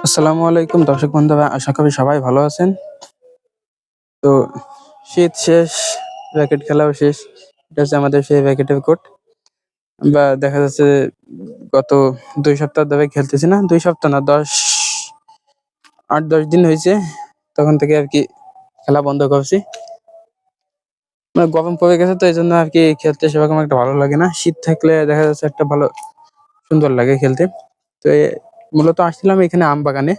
আসসালামু আলাইকুম দর্শক বন্ধুরা, আশা করি সবাই ভালো আছেন। তো শীত শেষ, র্যাকেট খেলাও শেষ। এটা হচ্ছে আমাদের সেই র্যাকেটের কোর্ট। আমরা দেখা যাচ্ছে গত ২ সপ্তাহ ধরে খেলতেছি না। ২ সপ্তাহ না ৮-১০ দিন হইছে। তখন থেকে আরকি খেলা বন্ধ করছি। গরম পড়ে গেছে তো এজন্য আরকি খেলতে সেরকম একটা ভালো লাগে না। শীত থাকলে দেখা যাচ্ছে একটা ভালো সুন্দর লাগে খেলতে। তো মূলত আসছিলাম এখানে আমবাগানে।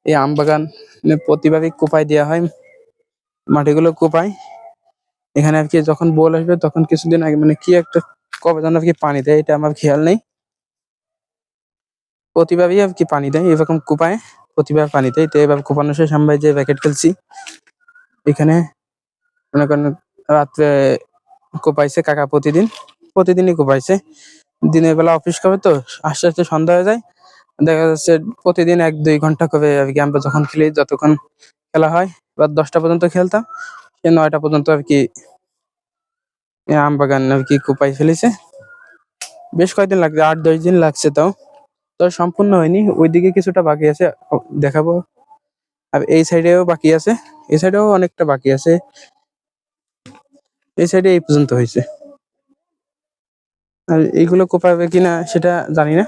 এই আমবাগানে প্রতিবারই কোপাই দেয়া হয়। মাটিগুলো কোপাই। এখানে আরকি যখন বল আসবে তখন কিছুদিন আগে মানে কি একটা কবে যেন আরকি পানি দেয় এটা আমার খেয়াল নেই। প্রতিবারই আরকি পানি দেয় এরকম কোপায়, প্রতিবার পানি দেয়। তো এবার কোপানো শেষ আমরা এই যে র্যাকেট খেলছি। এখানে মনে করেন রাত্রে কোপাইছে কাকা প্রতিদিনই কোপাইছে। দিনের বেলা অফিস করে তো আস্তে, আস্তে সন্ধ্যা হয়ে যায়। দেখা যাচ্ছে প্রতিদিন ১-২ ঘন্টা করে আরকি আমরা যখন খেলি যতক্ষণ খেলা হয়। রাত ১০টা পর্যন্ত খেলতাম। সে ৯টা পর্যন্ত আরকি আমবাগান আরকি কোপাই ফেলেছে। বেশ কয়েকদিন লাগছে, ৮-১০ দিন লাগছে তাও। তবে সম্পূর্ণ হয়নি। ওইদিকে কিছুটা বাকি আছে, দেখাবো। আর এই সাইডেও বাকি আছে। এই সাইডেও অনেকটা বাকি আছে। এই সাইডে এই পর্যন্ত হইছে। আর এইগুলো কোপাবে কিনা সেটা জানি না।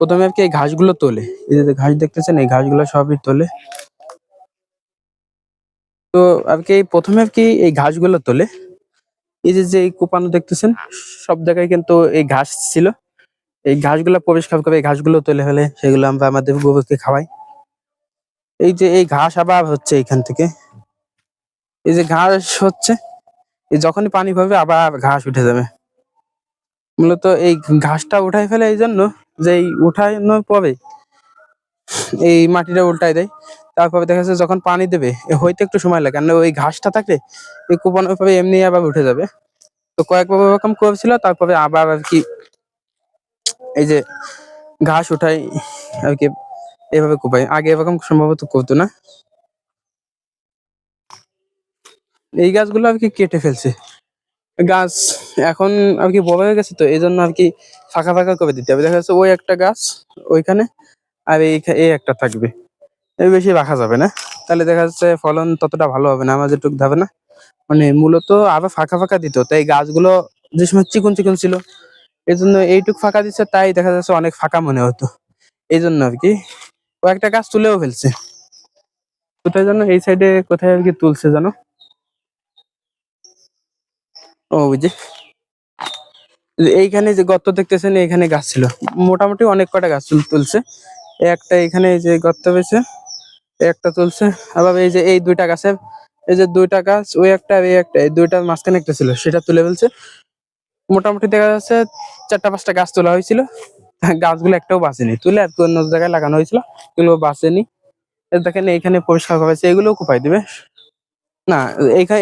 ১ম এ আরকি এই ঘাসগুলো তোলে। এই যে ঘাস দেখতেছেন এই ঘাসগুলো সবই তোলে। তো আরকি ১ম এ আরকি এই ঘাসগুলো তোলে। এই যে এই কোপানো দেখতেছেন সব জায়গায় কিন্তু এই ঘাস ছিল। এই ঘাসগুলা পরিষ্কার করে এই ঘাসগুলো তুলে ফেলে সেগুলো আমরা আমাদের গরুকে খাওয়াই। এই যে এই ঘাস আবার হচ্ছে এইখান থেকে। এই যে ঘাস হচ্ছে, এই যখনই পানি পড়বে আবার ঘাস উঠে যাবে। মূলত এই ঘাসটা উঠায় ফেলে এইজন্য যে এই উঠানোর পরে এই মাটিটা উল্টায় দেয়। তারপরে দেখা যাচ্ছে যখন পানি দেবে হইতে একটু সময় লাগে। আর না ওই ঘাসটা থাকলে এই কোপানোর পরে এমনি আবার উঠে যাবে। তো কয়েকবার ওরকম করেছিল তারপরে আবার আরকি এই যে ঘাস উঠাই আরকি এভাবে কোপাই। আগে এরকম সম্ভবত করতো না। এই গাছগুলো আরকি কেটে ফেলছে। গাছ এখন আরকি বড় হয়ে গেছে তো এজন্য আরকি ফাঁকা, ফাঁকা করে দিতে হবে। দেখা যাচ্ছে ওই একটা গাছ ওইখানে আর এই একটা থাকবে। এর বেশি রাখা যাবে না। তাহলে দেখা যাচ্ছে ফলন ততটা ভালো হবে না। আমার যেটুক হবে না। মানে মূলত আবার ফাঁকা, ফাঁকা দিত। তাই গাছগুলো যে সময় চিকন, চিকন ছিল এজন্য এইটুক ফাঁকা দিচ্ছে তাই দেখা যাচ্ছে অনেক ফাঁকা মনে হতো। এজন্য আরকি কয়েকটা গাছ তুলেও ফেলছে। কোথায় যেন এই সাইডে কোথায় আরকি তুলছে যেন? ওই যে এইখানে যে গর্ত দেখতেছেন এইখানে গাছ ছিল। মোটামুটি অনেক কটা গাছ তুলছে। একটা এখানে এই যে গর্ত হয়েছে, একটা তুলছে। আবার এই যে এই ২ টা গাছের এই যে ২ টা গাছ ওই একটা আর এই একটা এই ২ টার মাঝখানে একটা ছিল সেটা তুলে ফেলছে। মোটামুটি দেখা যাচ্ছে ৪টা ৫টা গাছ তোলা হয়েছিল। গাছগুলো একটাও বাঁচেনি। তুলে আর অন্য জায়গায় লাগানো হয়েছিল। এগুলো বাঁচেনি। এই দেখেন এইখানে পরিষ্কার করা হয়েছে এগুলোও কোপায় দিবে। না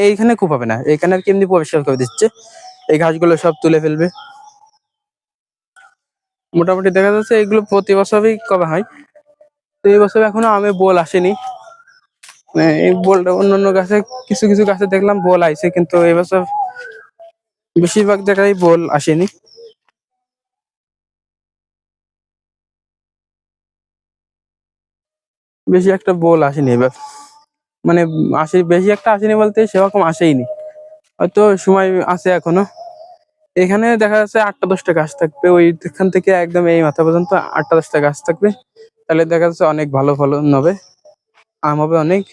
এইখানে কোপাবে না। এইখানে আর কি এমনি পরিষ্কার করে দিচ্ছে। এই ঘাসগুলো সব তুলে ফেলবে। মোটামুটি দেখা যাচ্ছে এগুলো প্রতি বছরই করা হয়। তো এই বছর এখনো আমের বোল আসেনি। মানে এই বোলটা অন্যান্য গাছে কিছু, কিছু গাছে দেখলাম বোল আইছে কিন্তু এবছর বেশিরভাগ জায়গায় বোল আসেনি। বেশি একটা বোল আসেনি এবার। মানে বেশি একটা আসেনি বলতে সেরকম আসেইনি। হয়তো সময় আছে এখনো। এখানে দেখা যাচ্ছে ৮টা ১০টা গাছ থাকবে। ওইখান থেকে একদম এই মাথা পর্যন্ত ৮টা ১০টা গাছ থাকবে। তাহলে দেখা যাচ্ছে অনেক ভালো ফলন হবে। আম হবে অনেক।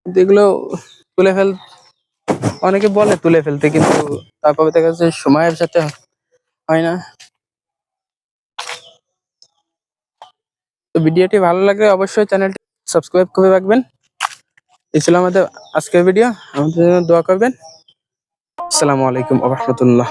কিন্তু এগুলো তুলে ফেল অনেকে বলে তুলে ফেলতে কিন্তু তারপরে দেখা যাচ্ছে সময়ের সাথে হয় না। তো ভিডিওটি ভালো লাগলে অবশ্যই চ্যানেলটি সাবস্ক্রাইব করে রাখবেন। এই ছিল আমাদের আজকের ভিডিও। আমাদের জন্য দোয়া করবেন। আসসালামু আলাইকুম ওয়া রাহমাতুল্লাহ।